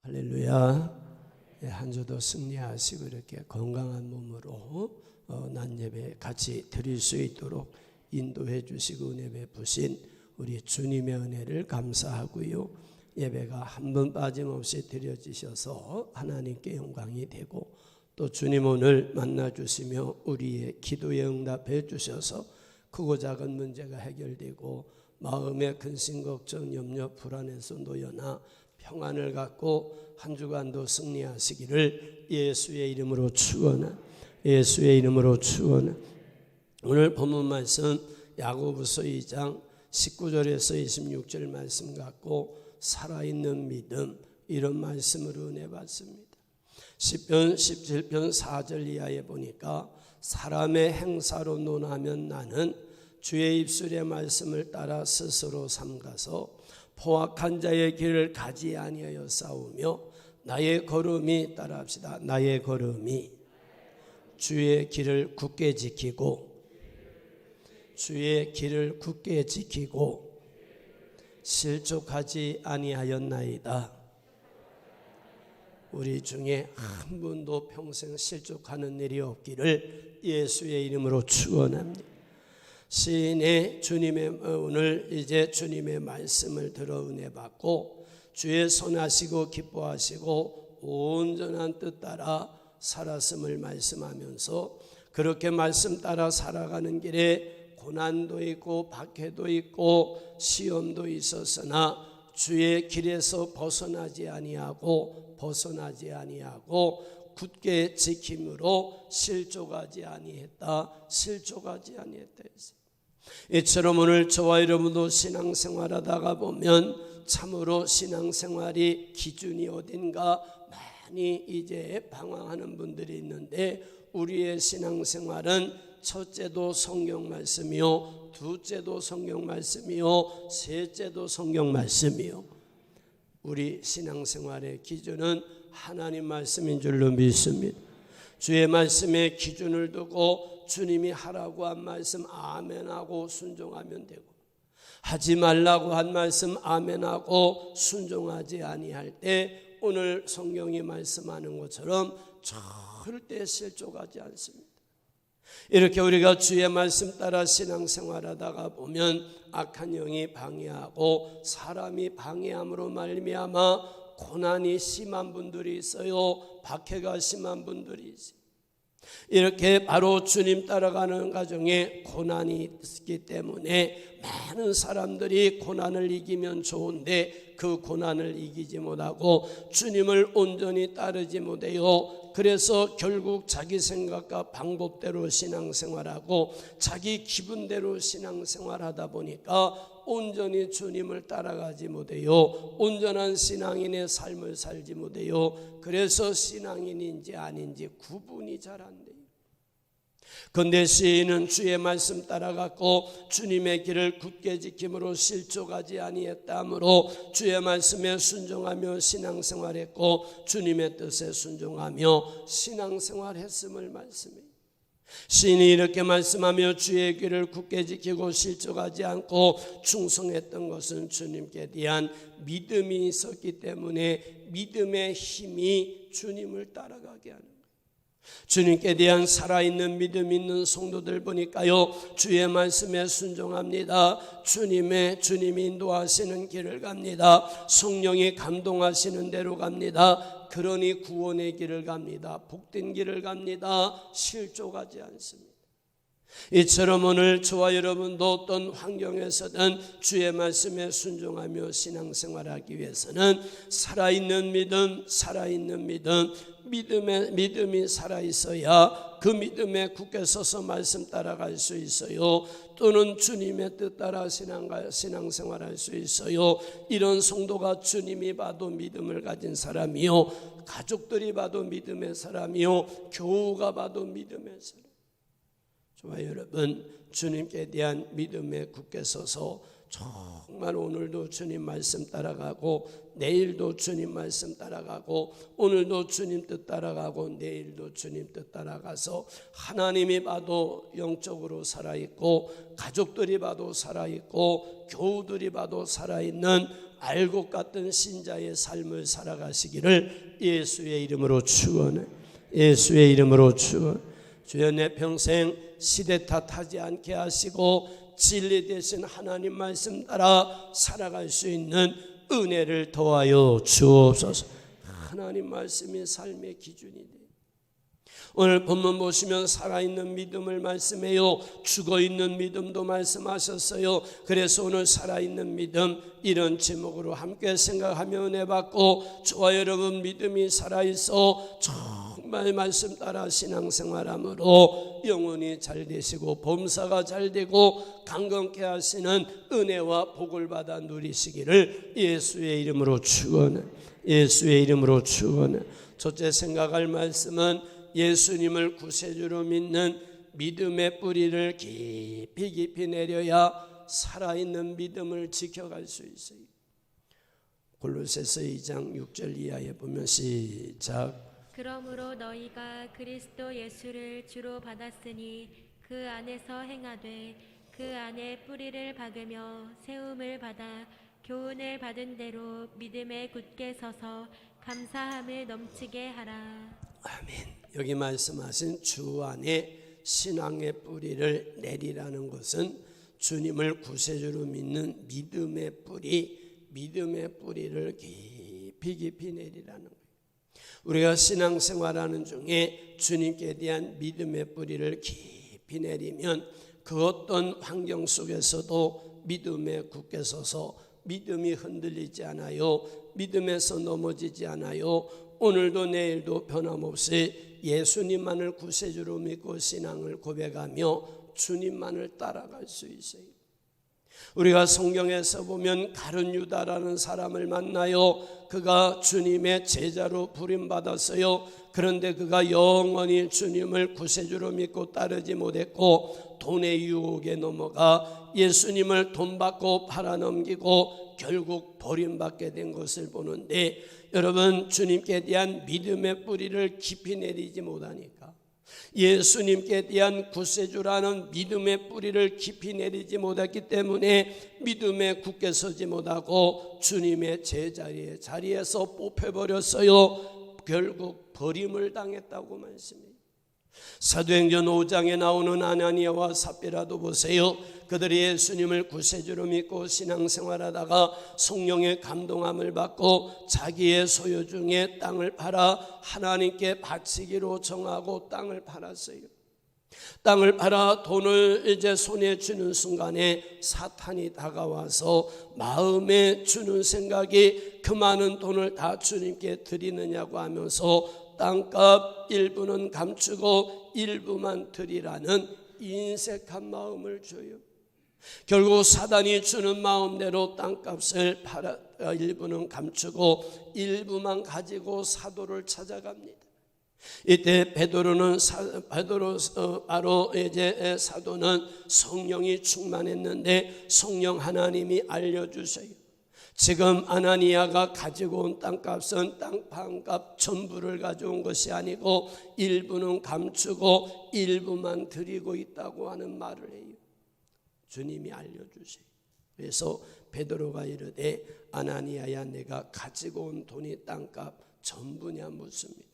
할렐루야. 한 주도 승리하시고 이렇게 건강한 몸으로 난 예배 같이 드릴 수 있도록 인도해 주시고 은혜 베푸신 우리 주님의 은혜를 감사하고요. 예배가 한 번 빠짐없이 드려지셔서 하나님께 영광이 되고 또 주님 오늘 만나 주시며 우리의 기도에 응답해 주셔서 크고 작은 문제가 해결되고 마음의 근심 걱정 염려 불안에서 놓여나 평안을 갖고 한 주간도 승리하시기를 예수의 이름으로 축원합니다. 예수의 이름으로 축원합니다. 오늘 본문 말씀 야고보서 2장 19절에서 26절 말씀 갖고 살아있는 믿음, 이런 말씀으로 은혜 받습니다. 시편 17편 4절 이하에 보니까 사람의 행사로 논하면 나는 주의 입술의 말씀을 따라 스스로 삼가서 포악한 자의 길을 가지 아니하여 싸우며 나의 걸음이 따라합시다. 나의 걸음이 주의 길을 굳게 지키고 주의 길을 굳게 지키고 실족하지 아니하였나이다. 우리 중에 한 분도 평생 실족하는 일이 없기를 예수의 이름으로 축원합니다. 시인의 주님의 오늘 이제 주님의 말씀을 들어 은혜 받고 주의 선하시고 기뻐하시고 온전한 뜻 따라 살았음을 말씀하면서 그렇게 말씀 따라 살아가는 길에 고난도 있고 박해도 있고 시험도 있었으나 주의 길에서 벗어나지 아니하고 굳게 지킴으로 실족하지 아니했다. 이처럼 오늘 저와 여러분도 신앙생활하다가 보면 참으로 신앙생활이 기준이 어딘가 많이 이제 방황하는 분들이 있는데 우리의 신앙생활은 첫째도 성경 말씀이요, 둘째도 성경 말씀이요, 셋째도 성경 말씀이요. 우리 신앙생활의 기준은 하나님 말씀인 줄로 믿습니다. 주의 말씀에 기준을 두고 주님이 하라고 한 말씀 아멘하고 순종하면 되고 하지 말라고 한 말씀 아멘하고 순종하지 아니할 때 오늘 성경이 말씀하는 것처럼 절대 실족하지 않습니다. 이렇게 우리가 주의 말씀 따라 신앙생활하다가 보면 악한 영이 방해하고 사람이 방해함으로 말미암아 고난이 심한 분들이 있어요. 박해가 심한 분들이 있어요. 이렇게 바로 주님 따라가는 가정에 고난이 있기 때문에 많은 사람들이 고난을 이기면 좋은데 그 고난을 이기지 못하고 주님을 온전히 따르지 못해요. 그래서 결국 자기 생각과 방법대로 신앙생활하고 자기 기분대로 신앙생활하다 보니까 온전히 주님을 따라가지 못해요. 온전한 신앙인의 삶을 살지 못해요. 그래서 신앙인인지 아닌지 구분이 잘 안 돼요. 그런데 시인은 주의 말씀 따라갔고 주님의 길을 굳게 지킴으로 실족하지 아니했다므로 주의 말씀에 순종하며 신앙생활했고 주님의 뜻에 순종하며 신앙생활했음을 말씀해요. 시인이 이렇게 말씀하며 주의 길을 굳게 지키고 실족하지 않고 충성했던 것은 주님께 대한 믿음이 있었기 때문에 믿음의 힘이 주님을 따라가게 하는 거예요. 주님께 대한 살아있는 믿음 있는 성도들 보니까요, 주의 말씀에 순종합니다. 주님이 인도하시는 길을 갑니다. 성령이 감동하시는 대로 갑니다. 그러니 구원의 길을 갑니다. 복된 길을 갑니다. 실족하지 않습니다. 이처럼 오늘 저와 여러분도 어떤 환경에서든 주의 말씀에 순종하며 신앙생활하기 위해서는 살아있는 믿음, 믿음이 살아있어야 그 믿음에 굳게 서서 말씀 따라갈 수 있어요. 또는 주님의 뜻 따라 신앙생활할 수 있어요. 이런 성도가 주님이 봐도 믿음을 가진 사람이요, 가족들이 봐도 믿음의 사람이요, 교우가 봐도 믿음의 사람. 저와 여러분, 주님께 대한 믿음에 굳게 서서 정말 오늘도 주님 말씀 따라가고 내일도 주님 말씀 따라가고 오늘도 주님 뜻 따라가고 내일도 주님 뜻 따라가서 하나님이 봐도 영적으로 살아있고 가족들이 봐도 살아있고 교우들이 봐도 살아있는 알곡 같은 신자의 삶을 살아가시기를 예수의 이름으로 축원해. 예수의 이름으로 축원. 주여 내 평생 시대 탓하지 않게 하시고 진리 되신 하나님 말씀 따라 살아갈 수 있는 은혜를 더하여 주옵소서. 하나님 말씀이 삶의 기준이 돼요. 오늘 본문 보시면 살아있는 믿음을 말씀해요. 죽어있는 믿음도 말씀하셨어요. 그래서 오늘 살아있는 믿음 이런 제목으로 함께 생각하며 은혜 받고, 저와 여러분 믿음이 살아있어 정말 말씀 따라 신앙생활함으로 영혼이 잘 되시고 범사가 잘 되고 강건케 하시는 은혜와 복을 받아 누리시기를 예수의 이름으로 축원해. 예수의 이름으로 축원해. 첫째 생각할 말씀은 예수님을 구세주로 믿는 믿음의 뿌리를 깊이 깊이 내려야 살아있는 믿음을 지켜갈 수 있어요. 골로새서 2장 6절 이하에 보면 시작. 그러므로 너희가 그리스도 예수를 주로 받았으니 그 안에서 행하되 그 안에 뿌리를 박으며 세움을 받아 교훈을 받은 대로 믿음에 굳게 서서 감사함을 넘치게 하라. 아멘. 여기 말씀하신 주 안에 신앙의 뿌리를 내리라는 것은 주님을 구세주로 믿는 믿음의 뿌리를 깊이 깊이 내리라는 거예요. 우리가 신앙생활하는 중에 주님께 대한 믿음의 뿌리를 깊이 내리면 그 어떤 환경 속에서도 믿음에 굳게 서서 믿음이 흔들리지 않아요. 믿음에서 넘어지지 않아요. 오늘도 내일도 변함없이 예수님만을 구세주로 믿고 신앙을 고백하며 주님만을 따라갈 수 있어요. 우리가 성경에서 보면 가룟 유다라는 사람을 만나요. 그가 주님의 제자로 부름받았어요. 그런데 그가 영원히 주님을 구세주로 믿고 따르지 못했고 돈의 유혹에 넘어가 예수님을 돈 받고 팔아넘기고 결국 버림받게 된 것을 보는데, 여러분 주님께 대한 믿음의 뿌리를 깊이 내리지 못하니까, 예수님께 대한 구세주라는 믿음의 뿌리를 깊이 내리지 못했기 때문에 믿음에 굳게 서지 못하고 주님의 자리에서 뽑혀버렸어요. 결국 버림을 당했다고 말씀해요. 사도행전 5장에 나오는 아나니아와 삽비라도 보세요. 그들이 예수님을 구세주로 믿고 신앙생활하다가 성령의 감동함을 받고 자기의 소유 중에 땅을 팔아 하나님께 바치기로 정하고 땅을 팔았어요. 땅을 팔아 돈을 이제 손에 쥐는 순간에 사탄이 다가와서 마음에 주는 생각이 그 많은 돈을 다 주님께 드리느냐고 하면서 땅값 일부는 감추고 일부만 드리라는 인색한 마음을 줘요. 결국 사단이 주는 마음대로 땅값을 일부는 감추고 일부만 가지고 사도를 찾아갑니다. 이때 바로 이제 사도는 성령이 충만했는데 성령 하나님이 알려주셔요. 지금 아나니아가 가지고 온 땅값은 땅 반값 전부를 가져온 것이 아니고 일부는 감추고 일부만 드리고 있다고 하는 말을 해요. 주님이 알려주세요. 그래서 베드로가 이르되 아나니아야, 내가 가지고 온 돈이 땅값 전부냐 묻습니다.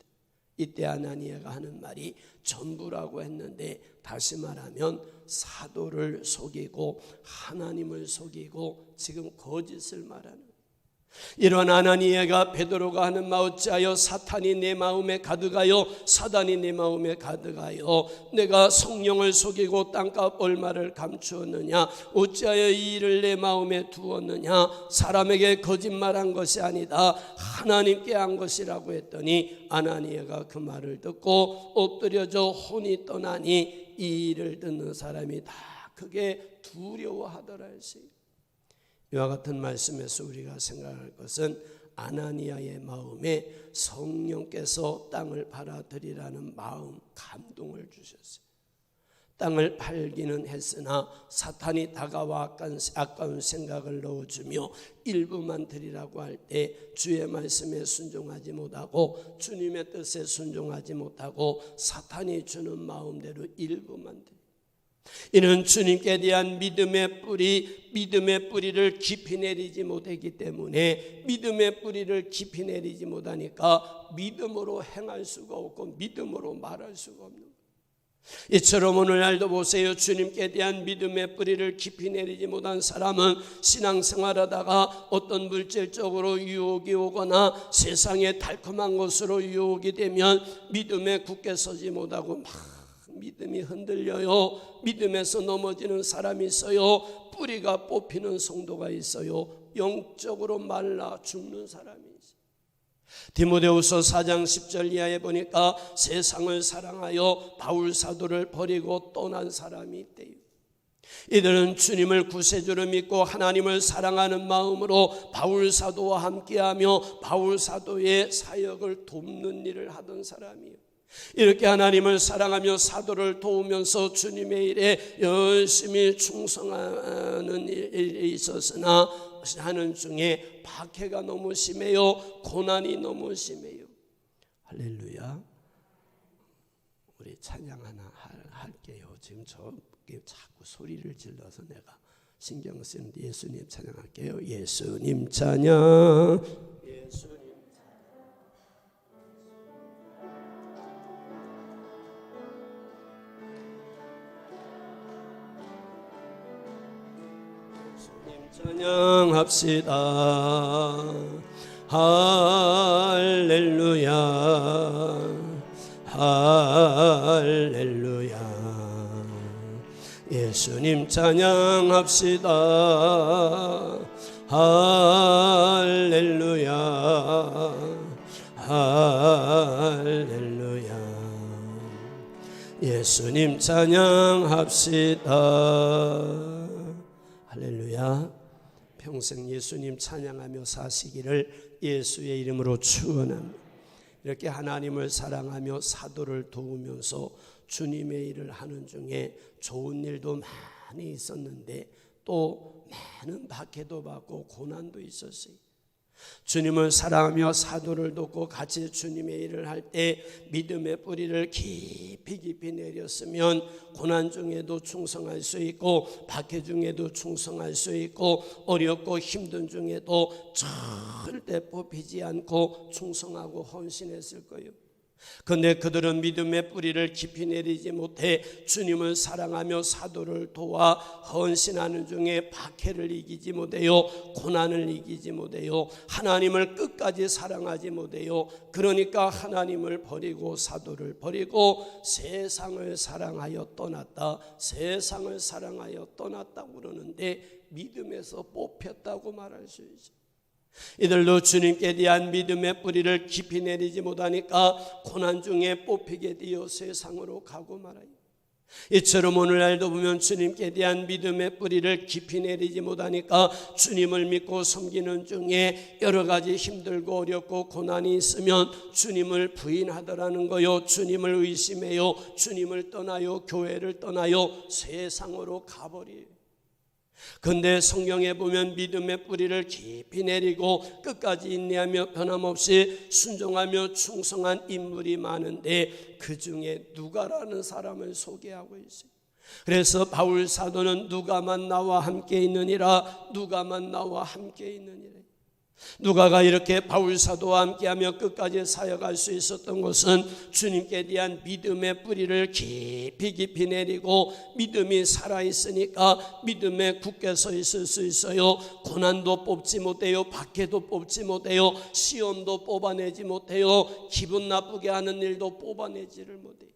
이때 아나니아가 하는 말이 전부라고 했는데, 다시 말하면 사도를 속이고 하나님을 속이고 지금 거짓을 말하는, 이런 아나니아가 베드로가 하는 말, 어찌하여 사탄이 내 마음에 가득하여 사단이 내 마음에 가득하여 내가 성령을 속이고 땅값 얼마를 감추었느냐, 어찌하여 이 일을 내 마음에 두었느냐, 사람에게 거짓말한 것이 아니다 하나님께 한 것이라고 했더니, 아나니아가 그 말을 듣고 엎드려져 혼이 떠나니 이 일을 듣는 사람이 다 크게 두려워하더라 했어요. 이와 같은 말씀에서 우리가 생각할 것은 아나니아의 마음에 성령께서 땅을 팔아드리라는 마음 감동을 주셨어요. 땅을 팔기는 했으나 사탄이 다가와 아까운 생각을 넣어주며 일부만 드리라고 할 때 주의 말씀에 순종하지 못하고 주님의 뜻에 순종하지 못하고 사탄이 주는 마음대로 일부만 드려. 이는 주님께 대한 믿음의 뿌리를 깊이 내리지 못했기 때문에, 믿음의 뿌리를 깊이 내리지 못하니까 믿음으로 행할 수가 없고 믿음으로 말할 수가 없는 거예요. 이처럼 오늘날도 보세요. 주님께 대한 믿음의 뿌리를 깊이 내리지 못한 사람은 신앙생활하다가 어떤 물질적으로 유혹이 오거나 세상의 달콤한 것으로 유혹이 되면 믿음에 굳게 서지 못하고 막 믿음이 흔들려요. 믿음에서 넘어지는 사람이 있어요. 뿌리가 뽑히는 성도가 있어요. 영적으로 말라 죽는 사람이 있어요. 디모데후서 4장 10절 이하에 보니까 세상을 사랑하여 바울 사도를 버리고 떠난 사람이 있대요. 이들은 주님을 구세주로 믿고 하나님을 사랑하는 마음으로 바울 사도와 함께하며 바울 사도의 사역을 돕는 일을 하던 사람이에요. 이렇게 하나님을 사랑하며 사도를 도우면서 주님의 일에 열심히 충성하는 일이 있었으나 하는 중에 박해가 너무 심해요. 고난이 너무 심해요. 할렐루야. 우리 찬양 하나 할게요. 지금 저게 자꾸 소리를 질러서 내가 신경 쓰는데 예수님 찬양할게요. 예수님 찬양, 예수님 찬양합시다. 할렐루야, 할렐루야. 예수님 찬양합시다. 할렐루야, 할렐루야. 예수님 찬양합시다. 할렐루야. 평생 예수님 찬양하며 사시기를 예수의 이름으로 축원합니다. 이렇게 하나님을 사랑하며 사도를 도우면서 주님의 일을 하는 중에 좋은 일도 많이 있었는데 또 많은 박해도 받고 고난도 있었어요. 주님을 사랑하며 사도를 돕고 같이 주님의 일을 할 때 믿음의 뿌리를 깊이 내렸으면 고난 중에도 충성할 수 있고 박해 중에도 충성할 수 있고 어렵고 힘든 중에도 절대 뽑히지 않고 충성하고 헌신했을 거예요. 그런데 그들은 믿음의 뿌리를 깊이 내리지 못해 주님을 사랑하며 사도를 도와 헌신하는 중에 박해를 이기지 못해요. 고난을 이기지 못해요. 하나님을 끝까지 사랑하지 못해요. 그러니까 하나님을 버리고 사도를 버리고 세상을 사랑하여 떠났다. 세상을 사랑하여 떠났다고 그러는데 믿음에서 뽑혔다고 말할 수 있어요. 이들도 주님께 대한 믿음의 뿌리를 깊이 내리지 못하니까 고난 중에 뽑히게 되어 세상으로 가고 말아요. 이처럼 오늘날도 보면 주님께 대한 믿음의 뿌리를 깊이 내리지 못하니까 주님을 믿고 섬기는 중에 여러 가지 힘들고 어렵고 고난이 있으면 주님을 부인하더라는 거요. 주님을 의심해요. 주님을 떠나요. 교회를 떠나요. 세상으로 가버려요. 그런데 성경에 보면 믿음의 뿌리를 깊이 내리고 끝까지 인내하며 변함없이 순종하며 충성한 인물이 많은데 그 중에 누가라는 사람을 소개하고 있어요. 그래서 바울 사도는 누가만 나와 함께 있느니라, 누가만 나와 함께 있느니라. 누가가 이렇게 바울 사도와 함께하며 끝까지 사역할 수 있었던 것은 주님께 대한 믿음의 뿌리를 깊이 내리고 믿음이 살아있으니까 믿음에 굳게 서 있을 수 있어요. 고난도 뽑지 못해요. 박해도 뽑지 못해요. 시험도 뽑아내지 못해요. 기분 나쁘게 하는 일도 뽑아내지를 못해요.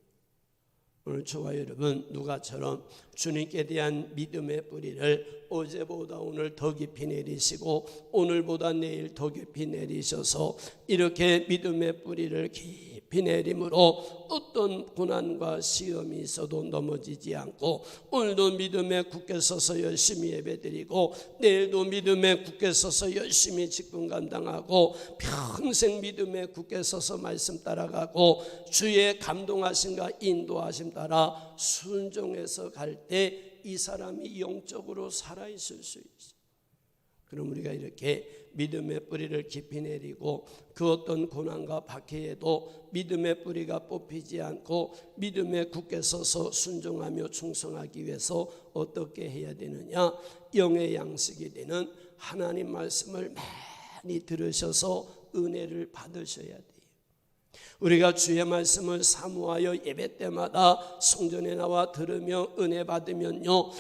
오늘 저와 여러분 누가처럼 주님께 대한 믿음의 뿌리를 어제보다 오늘 더 깊이 내리시고 오늘보다 내일 더 깊이 내리셔서 이렇게 믿음의 뿌리를 깊이 내림으로 어떤 고난과 시험이 있어도 넘어지지 않고 오늘도 믿음에 굳게 서서 열심히 예배드리고 내일도 믿음에 굳게 서서 열심히 직분 감당하고 평생 믿음에 굳게 서서 말씀 따라가고 주의 감동하심과 인도하심 따라 순종해서 갈 때 이 사람이 영적으로 살아있을 수 있어요. 그럼 우리가 이렇게 믿음의 뿌리를 깊이 내리고 그 어떤 고난과 박해에도 믿음의 뿌리가 뽑히지 않고 믿음에 굳게 서서 순종하며 충성하기 위해서 어떻게 해야 되느냐? 영의 양식이 되는 하나님 말씀을 많이 들으셔서 은혜를 받으셔야 돼요. 우리가 주의 말씀을 사모하여 예배 때마다 성전에 나와 들으며 은혜 받으면요,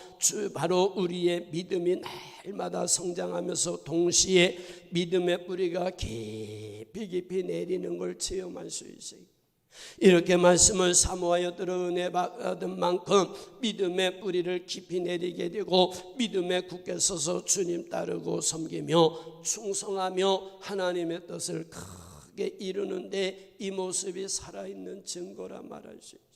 바로 우리의 믿음이 날마다 성장하면서 동시에 믿음의 뿌리가 깊이 내리는 걸 체험할 수 있어요. 이렇게 말씀을 사모하여 들어 은혜 받은 만큼 믿음의 뿌리를 깊이 내리게 되고 믿음에 굳게 서서 주님 따르고 섬기며 충성하며 하나님의 뜻을 크게 이루는데 이 모습이 살아있는 증거라 말할 수 있어요.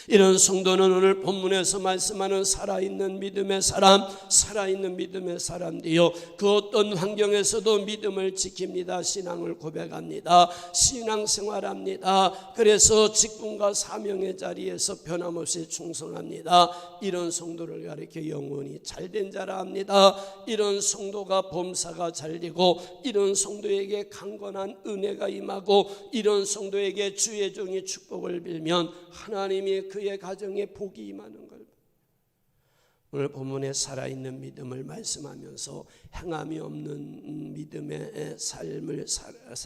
이런 성도는 오늘 본문에서 말씀하는 살아있는 믿음의 사람, 살아있는 믿음의 사람들이요, 그 어떤 환경에서도 믿음을 지킵니다. 신앙을 고백합니다. 신앙생활합니다. 그래서 직분과 사명의 자리에서 변함없이 충성합니다. 이런 성도를 가리켜 영혼이 잘된 자라 합니다. 이런 성도가 범사가 잘되고 이런 성도에게 강건한 은혜가 임하고 이런 성도에게 주의 종이 축복을 빌면 하나님이 그의 가정에 복이 임하는 걸. 오늘 본문에 살아있는 믿음을 말씀하면서 행함이 없는 믿음의 삶을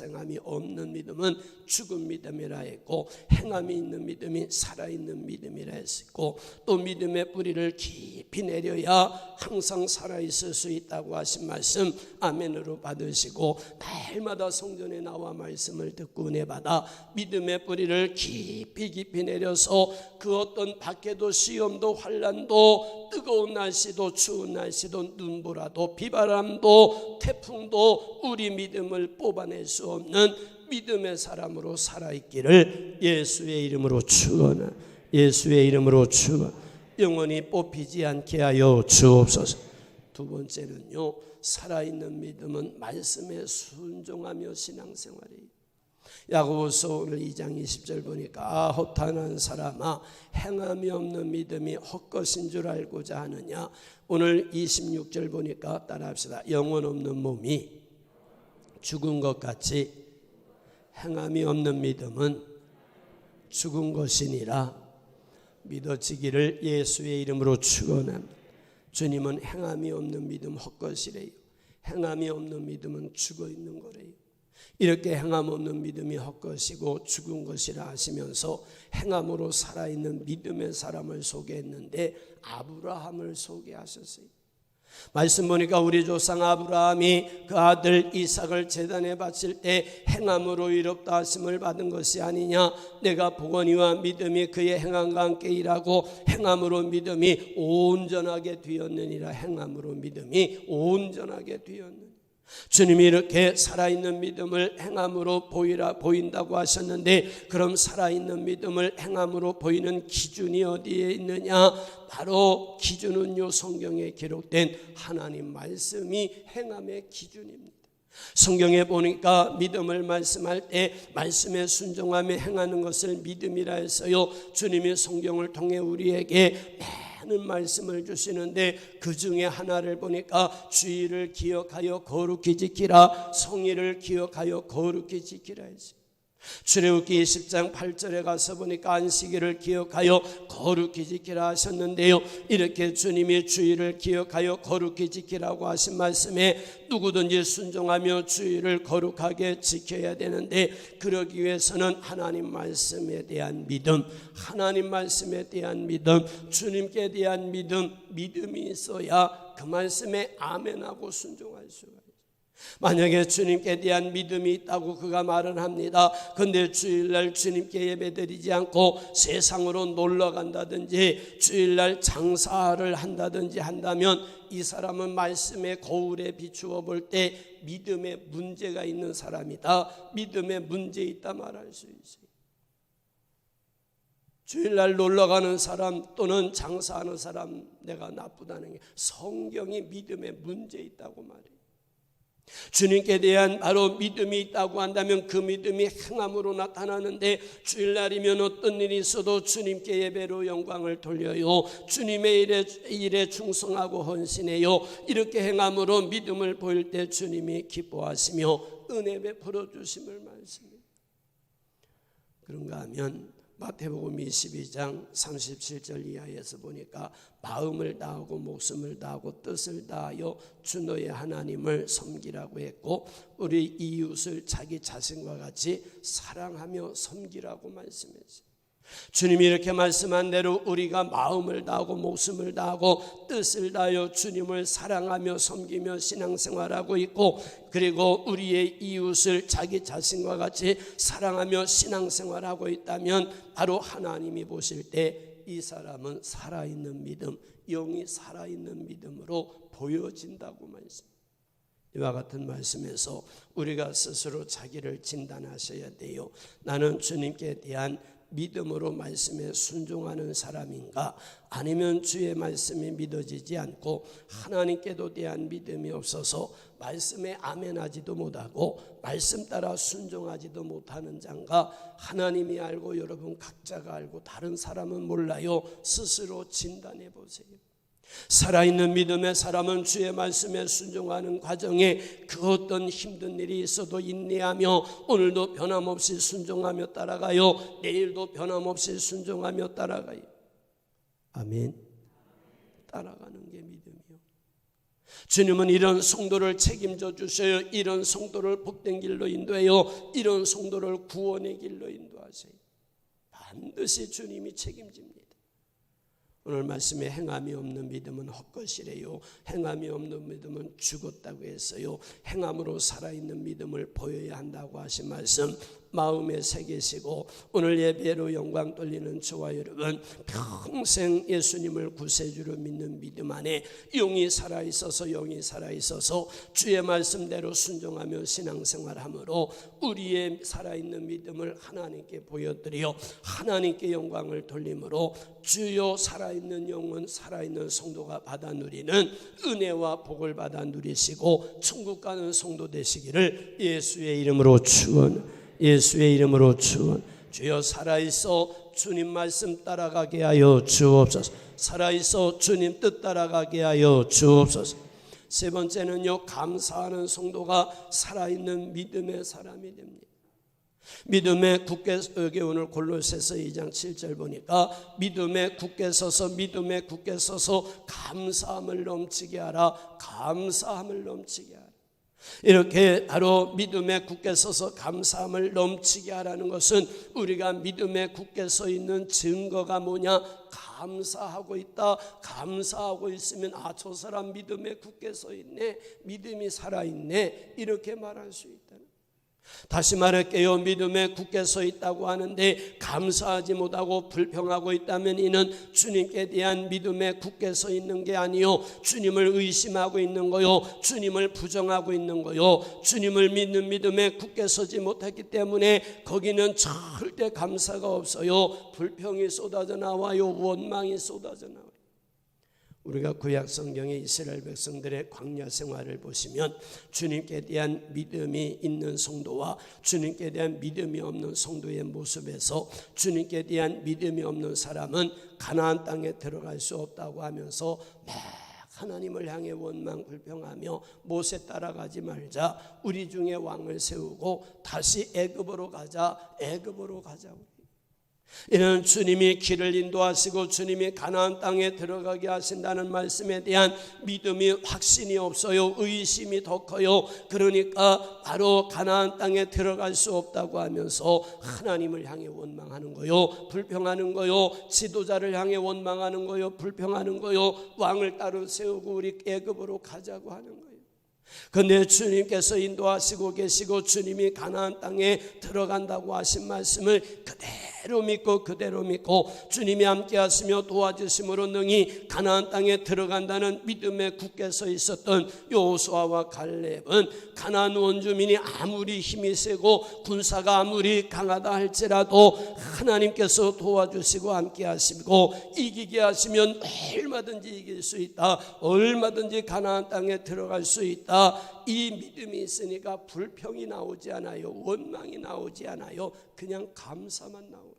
행함이 없는 믿음은 죽은 믿음이라 했고 행함이 있는 믿음이 살아있는 믿음이라 했고 또 믿음의 뿌리를 깊이 내려야 항상 살아있을 수 있다고 하신 말씀 아멘으로 받으시고 날마다 성전에 나와 말씀을 듣고 은혜 받아 믿음의 뿌리를 깊이 내려서 그 어떤 밖에도 시험도 환난도 뜨거운 날씨도 추운 날씨도 눈보라도 비바람도 태풍도 우리 믿음을 뽑아낼 수 없는 믿음의 사람으로 살아있기를 예수의 이름으로 축원합니다. 예수의 이름으로 축원. 영원히 뽑히지 않게 하여 주옵소서. 두 번째는요, 살아있는 믿음은 말씀에 순종하며 신앙생활이에요. 야고보서 오늘 2장 20절 보니까 허탄한 사람아 행함이 없는 믿음이 헛것인 줄 알고자 하느냐. 오늘 26절 보니까 따라합시다. 영혼 없는 몸이 죽은 것 같이 행함이 없는 믿음은 죽은 것이니라 믿어지기를 예수의 이름으로 축원합니다. 주님은 행함이 없는 믿음 헛것이래요. 행함이 없는 믿음은 죽어 있는 거래요. 이렇게 행함 없는 믿음이 헛것이고 죽은 것이라 하시면서 행함으로 살아있는 믿음의 사람을 소개했는데 아브라함을 소개하셨어요. 말씀 보니까 우리 조상 아브라함이 그 아들 이삭을 제단에 바칠 때 행함으로 이롭다 하심을 받은 것이 아니냐. 내가 보거니와 믿음이 그의 행함과 함께 일하고 행함으로 믿음이 온전하게 되었느니라. 행함으로 믿음이 온전하게 되었느니라. 주님이 이렇게 살아있는 믿음을 행함으로 보인다고 하셨는데 그럼 살아있는 믿음을 행함으로 보이는 기준이 어디에 있느냐? 바로 기준은요 성경에 기록된 하나님 말씀이 행함의 기준입니다. 성경에 보니까 믿음을 말씀할 때 말씀에 순종하며 행하는 것을 믿음이라 해서요 주님이 성경을 통해 우리에게 많은 말씀을 주시는데 그 중에 하나를 보니까 주의를 기억하여 거룩히 지키라, 성의를 기억하여 거룩히 지키라 했어요. 출애굽기 20장 8절에 가서 보니까 안식일을 기억하여 거룩히 지키라 하셨는데요, 이렇게 주님이 주의를 기억하여 거룩히 지키라고 하신 말씀에 누구든지 순종하며 주의를 거룩하게 지켜야 되는데 그러기 위해서는 하나님 말씀에 대한 믿음, 하나님 말씀에 대한 믿음, 주님께 대한 믿음이 있어야 그 말씀에 아멘하고 순종할 수가 있어요. 만약에 주님께 대한 믿음이 있다고 그가 말은 합니다. 그런데 주일날 주님께 예배드리지 않고 세상으로 놀러 간다든지 주일날 장사를 한다든지 한다면 이 사람은 말씀의 거울에 비추어 볼 때 믿음에 문제가 있는 사람이다, 믿음에 문제 있다 말할 수 있어요. 주일날 놀러 가는 사람 또는 장사하는 사람 내가 나쁘다는 게 성경이 믿음에 문제 있다고 말해요. 주님께 대한 바로 믿음이 있다고 한다면 그 믿음이 행함으로 나타나는데, 주일날이면 어떤 일이 있어도 주님께 예배로 영광을 돌려요. 주님의 일에 충성하고 헌신해요. 이렇게 행함으로 믿음을 보일 때 주님이 기뻐하시며 은혜 베풀어 주심을 말씀합니다. 그런가 하면 마태복음 22장 37절 이하에서 보니까 마음을 다하고 목숨을 다하고 뜻을 다하여 주 너의 하나님을 섬기라고 했고, 우리 이웃을 자기 자신과 같이 사랑하며 섬기라고 말씀했어요. 주님이 이렇게 말씀한 대로 우리가 마음을 다하고 목숨을 다하고 뜻을 다하여 주님을 사랑하며 섬기며 신앙생활하고 있고, 그리고 우리의 이웃을 자기 자신과 같이 사랑하며 신앙생활하고 있다면 바로 하나님이 보실 때 이 사람은 살아있는 믿음, 영이 살아있는 믿음으로 보여진다고 말씀합니다. 이와 같은 말씀에서 우리가 스스로 자기를 진단하셔야 돼요. 나는 주님께 대한 믿음으로 말씀에 순종하는 사람인가, 아니면 주의 말씀이 믿어지지 않고 하나님께도 대한 믿음이 없어서 말씀에 아멘하지도 못하고 말씀 따라 순종하지도 못하는 자인가. 하나님이 알고 여러분 각자가 알고 다른 사람은 몰라요. 스스로 진단해 보세요. 살아있는 믿음의 사람은 주의 말씀에 순종하는 과정에 그 어떤 힘든 일이 있어도 인내하며 오늘도 변함없이 순종하며 따라가요. 내일도 변함없이 순종하며 따라가요. 아멘. 따라가는 게 믿음이요. 주님은 이런 성도를 책임져 주셔요. 이런 성도를 복된 길로 인도해요. 이런 성도를 구원의 길로 인도하세요. 반드시 주님이 책임집니다. 오늘 말씀에 행함이 없는 믿음은 헛것이래요. 행함이 없는 믿음은 죽었다고 했어요. 행함으로 살아있는 믿음을 보여야 한다고 하신 말씀 마음에 새기시고, 오늘 예배로 영광 돌리는 저와 여러분, 평생 예수님을 구세주로 믿는 믿음 안에 영이 살아있어서 주의 말씀대로 순종하며 신앙생활함으로 우리의 살아있는 믿음을 하나님께 보여드려 하나님께 영광을 돌림으로 주요 살아있는 영혼, 살아있는 성도가 받아 누리는 은혜와 복을 받아 누리시고 천국 가는 성도 되시기를 예수의 이름으로 축원. 예수의 이름으로 축원. 주여 살아있어 주님 말씀 따라가게 하여 주옵소서. 살아있어 주님 뜻 따라가게 하여 주옵소서. 세 번째는요, 감사하는 성도가 살아있는 믿음의 사람이 됩니다. 믿음에 굳게, 여기 오늘 골로새서 2장 7절 보니까 믿음에 굳게 서서 감사함을 넘치게 하라. 감사함을 넘치게 하라. 이렇게 바로 믿음에 굳게 서서 감사함을 넘치게 하라는 것은 우리가 믿음에 굳게 서 있는 증거가 뭐냐? 감사하고 있다. 감사하고 있으면 아, 저 사람 믿음에 굳게 서 있네, 믿음이 살아있네, 이렇게 말할 수 있다. 다시 말할게요. 믿음에 굳게 서 있다고 하는데 감사하지 못하고 불평하고 있다면 이는 주님께 대한 믿음에 굳게 서 있는 게 아니요, 주님을 의심하고 있는 거요, 주님을 부정하고 있는 거요, 주님을 믿는 믿음에 굳게 서지 못했기 때문에 거기는 절대 감사가 없어요. 불평이 쏟아져 나와요. 원망이 쏟아져 나와요. 우리가 구약 성경의 이스라엘 백성들의 광야 생활을 보시면 주님께 대한 믿음이 있는 성도와 주님께 대한 믿음이 없는 성도의 모습에서 주님께 대한 믿음이 없는 사람은 가나안 땅에 들어갈 수 없다고 하면서 막 하나님을 향해 원망 불평하며 모세 따라가지 말자, 우리 중에 왕을 세우고 다시 애굽으로 가자. 이는 주님이 길을 인도하시고 주님이 가나안 땅에 들어가게 하신다는 말씀에 대한 믿음이 확신이 없어요. 의심이 더 커요. 그러니까 바로 가나안 땅에 들어갈 수 없다고 하면서 하나님을 향해 원망하는 거요, 불평하는 거요, 지도자를 향해 원망하는 거요, 불평하는 거요, 왕을 따로 세우고 우리 애굽으로 가자고 하는 거예요. 그런데 주님께서 인도하시고 계시고 주님이 가나안 땅에 들어간다고 하신 말씀을 그대로 믿고 주님이 함께 하시며 도와주심으로 능히 가나안 땅에 들어간다는 믿음에 굳게 서 있었던 여호수아와 갈렙은 가나안 원주민이 아무리 힘이 세고 군사가 아무리 강하다 할지라도 하나님께서 도와주시고 함께 하시고 이기게 하시면 얼마든지 이길 수 있다, 얼마든지 가나안 땅에 들어갈 수 있다, 것입니다. 이 믿음이 있으니까 불평이 나오지 않아요. 원망이 나오지 않아요. 그냥 감사만 나오고.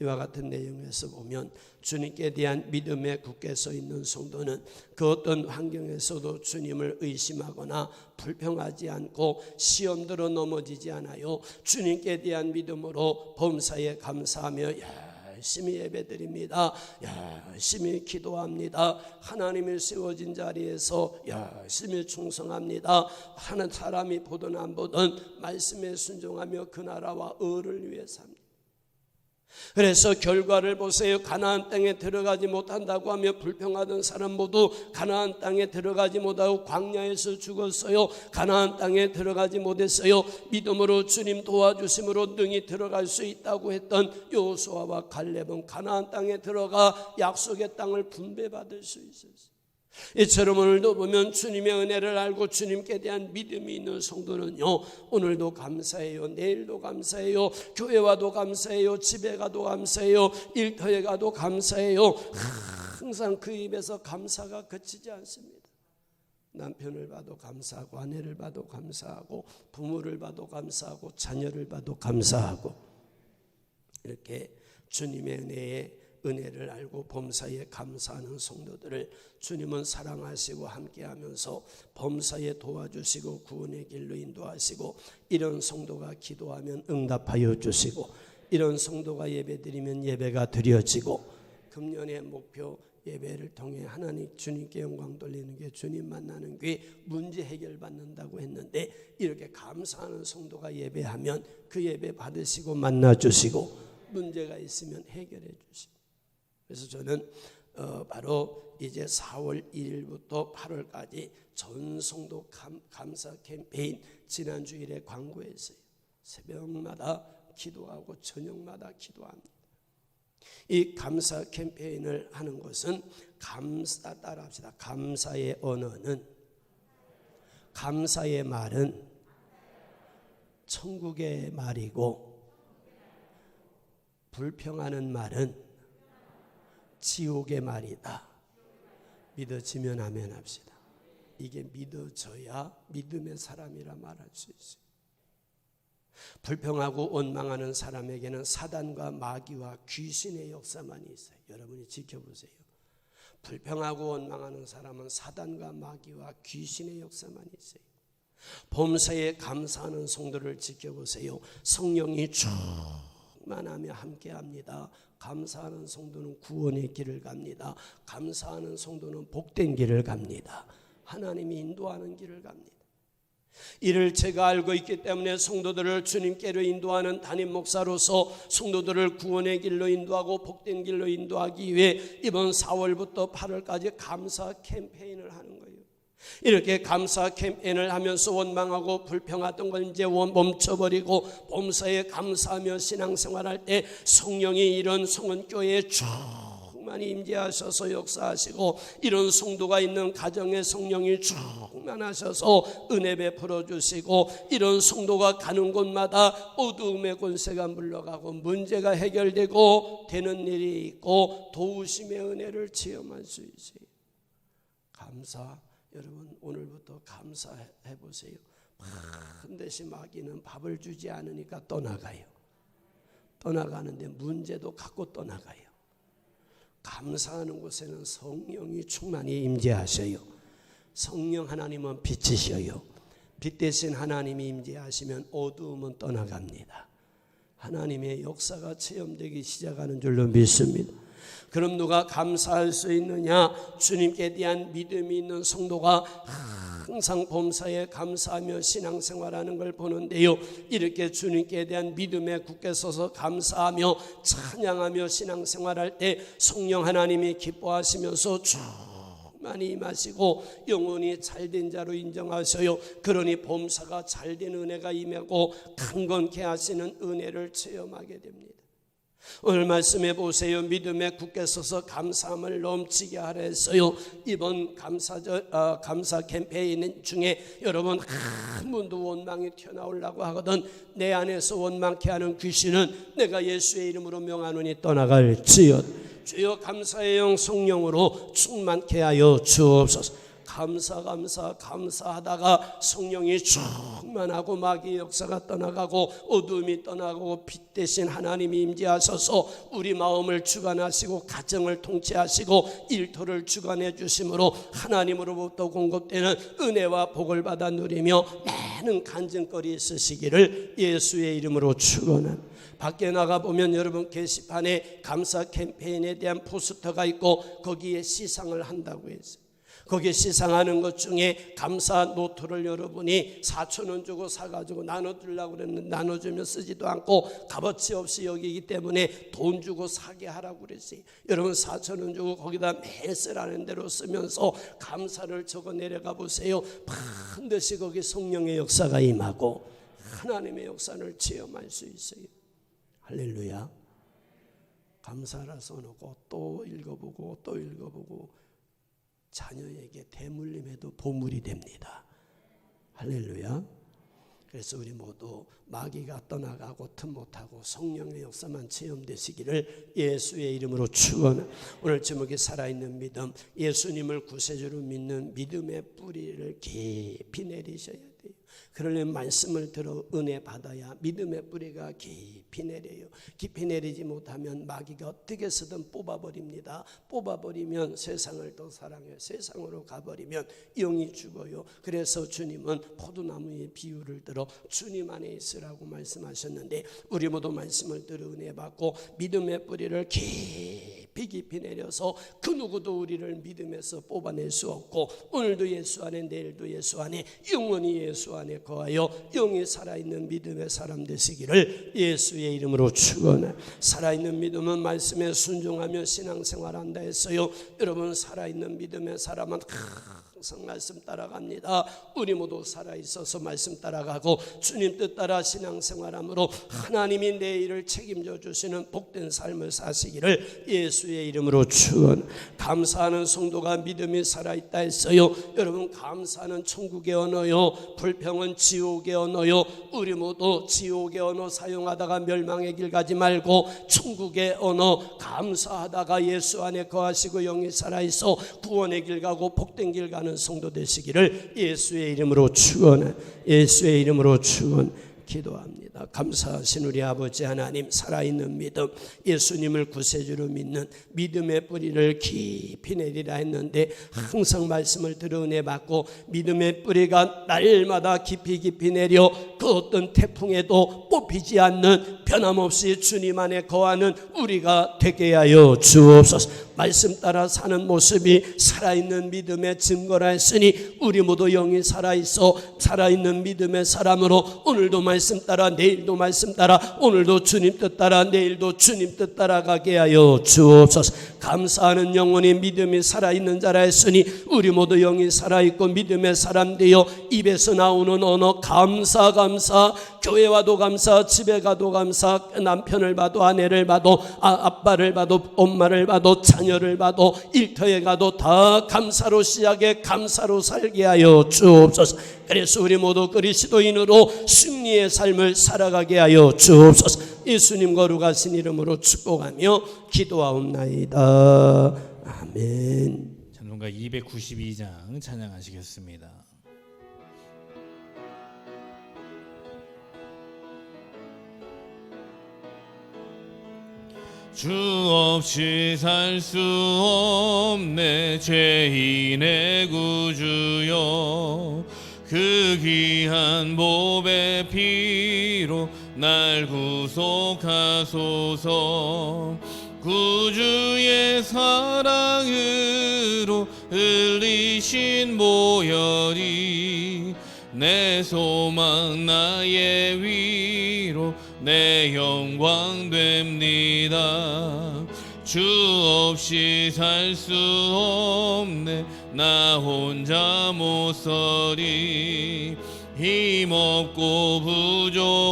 이와 같은 내용에서 보면 주님께 대한 믿음에 굳게 서 있는 성도는 그 어떤 환경에서도 주님을 의심하거나 불평하지 않고 시험들어 넘어지지 않아요. 주님께 대한 믿음으로 범사에 감사하며 열심히 예배드립니다. 열심히 기도합니다. 하나님이 세워진 자리에서 열심히 충성합니다. 하는 사람이 보든 안 보든 말씀에 순종하며 그 나라와 의를 위해 삽니다. 그래서 결과를 보세요. 가나안 땅에 들어가지 못한다고 하며 불평하던 사람 모두 가나안 땅에 들어가지 못하고 광야에서 죽었어요. 가나안 땅에 들어가지 못했어요. 믿음으로 주님 도와주심으로 능히 들어갈 수 있다고 했던 여호수아와 갈렙은 가나안 땅에 들어가 약속의 땅을 분배받을 수 있었어요. 이처럼 오늘도 보면 주님의 은혜를 알고 주님께 대한 믿음이 있는 성도는요, 오늘도 감사해요. 내일도 감사해요. 교회 와도 감사해요. 집에 가도 감사해요. 일터에 가도 감사해요. 항상 그 입에서 감사가 그치지 않습니다. 남편을 봐도 감사하고, 아내를 봐도 감사하고, 부모를 봐도 감사하고, 자녀를 봐도 감사하고, 이렇게 주님의 은혜를 알고 범사에 감사하는 성도들을 주님은 사랑하시고 함께하면서 범사에 도와주시고 구원의 길로 인도하시고, 이런 성도가 기도하면 응답하여 주시고, 이런 성도가 예배드리면 예배가 드려지고, 금년의 목표 예배를 통해 하나님 주님께 영광 돌리는 게 주님 만나는 게 문제 해결받는다고 했는데, 이렇게 감사하는 성도가 예배하면 그 예배 받으시고 만나주시고, 문제가 있으면 해결해 주시고. 그래서 저는 바로 이제 4월 1일부터 8월까지 전 성도 감사 캠페인 지난 주일에 광고했어요. 새벽마다 기도하고 저녁마다 기도합니다. 이 감사 캠페인을 하는 것은 따라합시다. 감사의 언어는, 감사의 말은 천국의 말이고, 불평하는 말은 지옥의 말이다. 믿어지면 아멘 합시다. 이게 믿어져야 믿음의 사람이라 말할 수 있어요. 불평하고 원망하는 사람에게는 사단과 마귀와 귀신의 역사만 있어요. 여러분이 지켜보세요. 불평하고 원망하는 사람은 사단과 마귀와 귀신의 역사만 있어요. 범사에 감사하는 성도를 지켜보세요. 성령이 충만하며 함께합니다. 감사하는 성도는 구원의 길을 갑니다. 감사하는 성도는 복된 길을 갑니다. 하나님이 인도하는 길을 갑니다. 이를 제가 알고 있기 때문에 성도들을 주님께로 인도하는 담임 목사로서 성도들을 구원의 길로 인도하고 복된 길로 인도하기 위해 이번 4월부터 8월까지 감사 캠페인을 하는 거예요. 이렇게 감사 캠페인을 하면서 원망하고 불평하던 걸 이제 멈춰버리고 범사에 감사하며 신앙생활할 때 성령이 이런 성은교회에 충만히 임재하셔서 역사하시고, 이런 성도가 있는 가정에 성령이 충만하셔서 은혜 베풀어 주시고, 이런 성도가 가는 곳마다 어두움의 권세가 물러가고 문제가 해결되고 되는 일이 있고 도우심의 은혜를 체험할 수 있어요. 감사. 여러분 오늘부터 감사해 보세요. 반드시 마귀는 밥을 주지 않으니까 떠나가요. 떠나가는데 문제도 갖고 떠나가요. 감사하는 곳에는 성령이 충만히 임재하셔요. 성령 하나님은 빛이셔요. 빛 대신 하나님이 임재하시면 어두움은 떠나갑니다. 하나님의 역사가 체험되기 시작하는 줄로 믿습니다. 그럼 누가 감사할 수 있느냐? 주님께 대한 믿음이 있는 성도가 항상 범사에 감사하며 신앙생활하는 걸 보는데요, 이렇게 주님께 대한 믿음에 굳게 서서 감사하며 찬양하며 신앙생활할 때 성령 하나님이 기뻐하시면서 많이 임하시고 영혼이 잘된 자로 인정하셔요. 그러니 범사가 잘된 은혜가 임하고 강건케 하시는 은혜를 체험하게 됩니다. 오늘 말씀해 보세요. 믿음에 굳게 서서 감사함을 넘치게 하라 했어요. 이번 감사 캠페인 중에 여러분 한 분도 원망이 튀어나오려고 하거든 내 안에서 원망케 하는 귀신은 내가 예수의 이름으로 명하노니 떠나갈지어다. 주여 감사의 영 성령으로 충만케 하여 주옵소서. 감사하다가 성령이 충만하고 마귀의 역사가 떠나가고 어둠이 떠나가고 빛 대신 하나님이 임재하셔서 우리 마음을 주관하시고 가정을 통치하시고 일터를 주관해 주심으로 하나님으로부터 공급되는 은혜와 복을 받아 누리며 많은 간증거리 있으시기를 예수의 이름으로 축원합니다. 밖에 나가보면 여러분 게시판에 감사 캠페인에 대한 포스터가 있고 거기에 시상을 한다고 했어요. 거기에 시상하는 것 중에 감사 노트를 여러분이 4,000원 주고 사가지고 나눠주려고 그랬는데 나눠주면 쓰지도 않고 값어치 없이 여기기 때문에 돈 주고 사게 하라고 그랬어요. 여러분 4,000원 주고 거기다 매일 쓰라는 대로 쓰면서 감사를 적어 내려가 보세요. 반드시 거기 성령의 역사가 임하고 하나님의 역사를 체험할 수 있어요. 할렐루야. 감사라 써놓고 또 읽어보고 또 읽어보고 자녀에게 대물림해도 보물이 됩니다. 할렐루야. 그래서 우리 모두 마귀가 떠나가고 틈 못하고 성령의 역사만 체험되시기를 예수의 이름으로 축원합니다. 오늘 제목이 살아있는 믿음, 예수님을 구세주로 믿는 믿음의 뿌리를 깊이 내리셔야 돼요. 그러려면 말씀을 들어 은혜 받아야 믿음의 뿌리가 깊이 내려요. 깊이 내리지 못하면 마귀가 어떻게 해서든 뽑아버립니다. 뽑아버리면 세상을 더 사랑해요. 세상으로 가버리면 영이 죽어요. 그래서 주님은 포도나무의 비유를 들어 주님 안에 있으라고 말씀하셨는데 우리 모두 말씀을 들어 은혜 받고 믿음의 뿌리를 깊이 내려서 그 누구도 우리를 믿음에서 뽑아낼 수 없고 오늘도 예수 안에 내일도 예수 안에 영원히 예수 안에 거하여 영이 살아있는 믿음의 사람 되시기를 예수의 이름으로 축원해. 살아있는 믿음은 말씀에 순종하며 신앙생활한다 했어요. 여러분 살아있는 믿음의 사람은 항상 말씀 따라갑니다. 우리 모두 살아있어서 말씀 따라가고 주님 뜻 따라 신앙생활함으로 하나님이 내 일을 책임져 주시는 복된 삶을 사시기를 예수의 이름으로 축원. 감사하는 성도가 믿음이 살아있다 했어요. 여러분 감사는 천국의 언어요, 불평은 지옥의 언어요. 우리 모두 지옥의 언어 사용하다가 멸망의 길 가지 말고 천국의 언어 감사하다가 예수 안에 거하시고 영이 살아있어 구원의 길 가고 복된 길 가는 성도 되시기를 예수의 이름으로 축원해. 예수의 이름으로 축원 기도합니다. 감사하신 우리 아버지 하나님, 살아있는 믿음, 예수님을 구세주로 믿는 믿음의 뿌리를 깊이 내리라 했는데 항상 말씀을 들어 은혜 받고 믿음의 뿌리가 날마다 깊이 내려 그 어떤 태풍에도 뽑히지 않는 변함없이 주님 안에 거하는 우리가 되게 하여 주옵소서. 말씀 따라 사는 모습이 살아있는 믿음의 증거라 했으니 우리 모두 영이 살아있어 살아있는 믿음의 사람으로 오늘도 말씀 따라 내일도 말씀 따라 오늘도 주님 뜻 따라 내일도 주님 뜻 따라가게 하여 주옵소서. 감사하는 영혼이 믿음이 살아있는 자라 했으니 우리 모두 영이 살아있고 믿음의 사람 되어 입에서 나오는 언어 감사 교회 와도 감사, 집에 가도 감사, 남편을 봐도 아내를 봐도 아빠를 봐도 엄마를 봐도 자녀를 봐도 일터에 가도 다 감사로 시작해 감사로 살게 하여 주옵소서. 그래서 우리 모두 그리스도인으로 승리의 삶을 살아가게 하여 주옵소서. 예수님 거룩하신 이름으로 축복하며 기도하옵나이다. 아멘. 찬송가 292장 찬양하시겠습니다. 주 없이 살 수 없네 죄인의 구주여, 그 귀한 보배 피로 날 구속하소서. 구주의 사랑으로 흘리신 보혈이 내 소망 나의 위로 내 영광 됩니다. 주 없이 살 수 없네 나 혼자 못 서리. 힘없고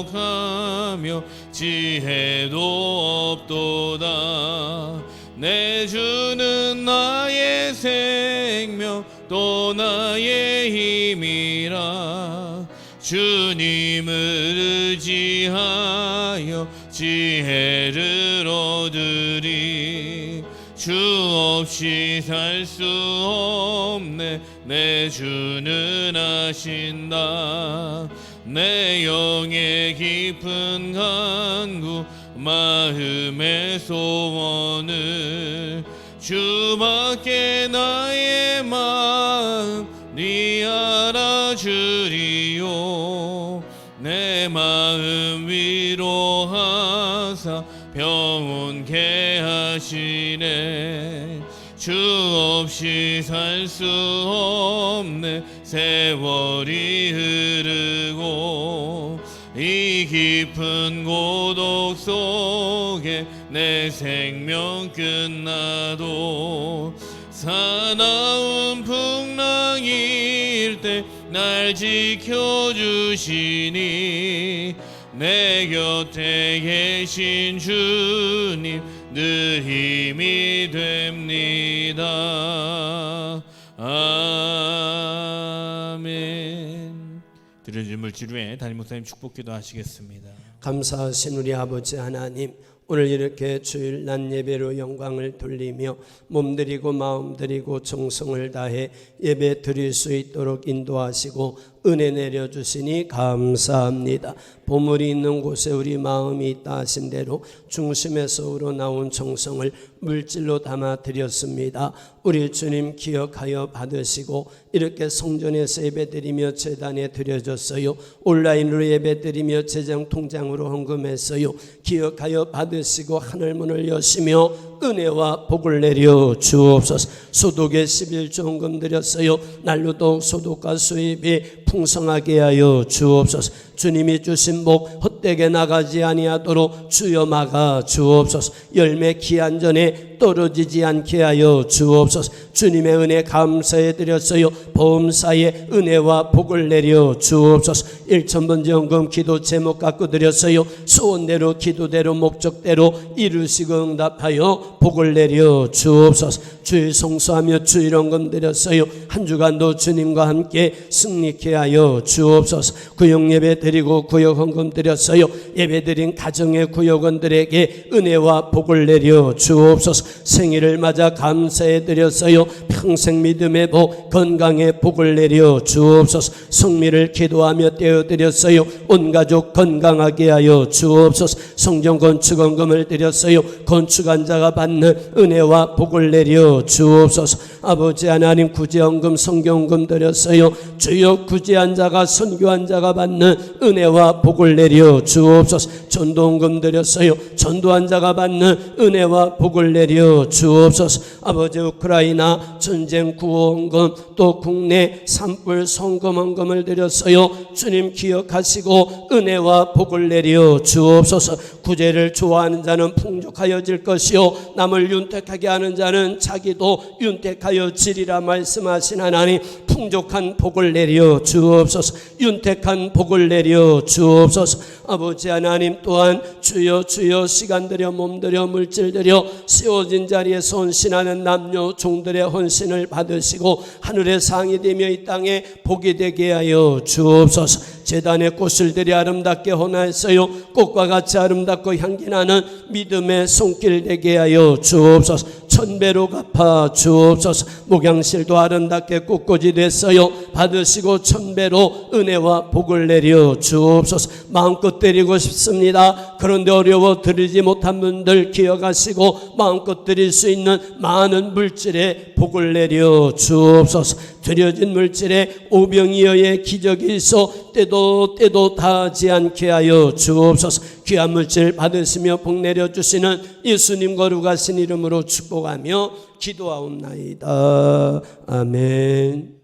부족하며 지혜도 없도다. 내 주는 나의 생명 또 나의 힘이라. 주님을 의지하여 지혜를 얻으리. 주 없이 살 수 없네 내 주는 아신다. 내 영의 깊은 간구 마음의 소원을 주밖에 나의 마음 네 알아주리요. 내 마음 위로하사 평온케 하시네. 주 없이 살 수 없네. 세월이 흐르고 이 깊은 고독 속에 내 생명 끝나도 사나운 풍랑일 때 날 지켜주시니 내 곁에 계신 주님 늘 힘이 됩니다. 아멘. 드려진 물질 위에 담임 목사님 축복기도 하시겠습니다. 감사하신 우리 아버지 하나님, 오늘 이렇게 주일 낮 예배로 영광을 돌리며 몸드리고 마음드리고 정성을 다해 예배 드릴 수 있도록 인도하시고 은혜 내려주시니 감사합니다. 보물이 있는 곳에 우리 마음이 있다 하신 대로 중심에서 우러나온 정성을 물질로 담아 드렸습니다. 우리 주님 기억하여 받으시고 이렇게 성전에서 예배드리며 제단에 드려졌어요. 온라인으로 예배드리며 제장 통장으로 헌금했어요. 기억하여 받으시고 하늘문을 여시며 은혜와 복을 내려 주옵소서. 소독에 11조 헌금 드렸어요. 날로독 소독과 수입이 풍성하게 하여 주옵소서. 주님이 주신 복 헛되게 나가지 아니하도록 주여 막아 주옵소서. 열매 기한 전에 떨어지지 않게 하여 주옵소서. 주님의 은혜 감사해 드렸어요. 보험사에 은혜와 복을 내려 주옵소서. 1,000번째 헌금 기도 제목 갖고 드렸어요. 소원대로 기도대로 목적대로 이루시고 응답하여 복을 내려 주옵소서. 주일 성수하며 주일 헌금 드렸어요. 한 주간도 주님과 함께 승리케 하여 주옵소서. 구역 예배 드리고 구역 헌금 드렸어요. 예배 드린 가정의 구역원들에게 은혜와 복을 내려 주옵소서. 생일을 맞아 감사해 드렸어요. 평생 믿음의 복, 건강의 복을 내려 주옵소서. 성미를 기도하며 떼어드렸어요. 온 가족 건강하게 하여 주옵소서. 성전 건축 헌금을 드렸어요. 건축한 자가 받는 은혜와 복을 내려 주옵소서. 아버지 하나님, 구제헌금 성경헌금 드렸어요. 주여, 구제한 자가 선교한 자가 받는 은혜와 복을 내려 주옵소서. 전도헌금 드렸어요. 전도한 자가 받는 은혜와 복을 내려 주옵소서. 아버지, 우크라이나 전쟁 구호헌금 또 국내 산불 성금헌금을 드렸어요. 주님 기억하시고 은혜와 복을 내려 주옵소서. 구제를 좋아하는 자는 풍족하여질 것이요 남을 윤택하게 하는 자는 자기도 윤택하여 지리라 말씀하신 하나님, 풍족한 복을 내려 주옵소서. 윤택한 복을 내려 주옵소서. 아버지 하나님, 또한 주여 주여 시간 들여 몸 들여 물질 들여 세워진 자리에 헌신하는 남녀 종들의 헌신을 받으시고 하늘의 상이 되며 이 땅에 복이 되게 하여 주옵소서. 제단에 꽃을 들여 아름답게 헌하였어요. 꽃과 같이 아름답고 향기나는 믿음의 손길 되게 하여 주옵소서. 1000배로 갚아 주옵소서. 목양실도 아름답게 꽃꽂이 됐어요. 받으시고 1000배로 은혜와 복을 내려 주옵소서. 마음껏 드리고 싶습니다. 그런데 어려워 드리지 못한 분들 기억하시고 마음껏 드릴 수 있는 많은 물질에 복을 내려 주옵소서. 드려진 물질에 오병이어의 기적이 있어 때도 다하지 않게 하여 주옵소서. 귀한 물질 받으시며 복 내려주시는 예수님 거룩하신 이름으로 축복하며 기도하옵나이다. 아멘.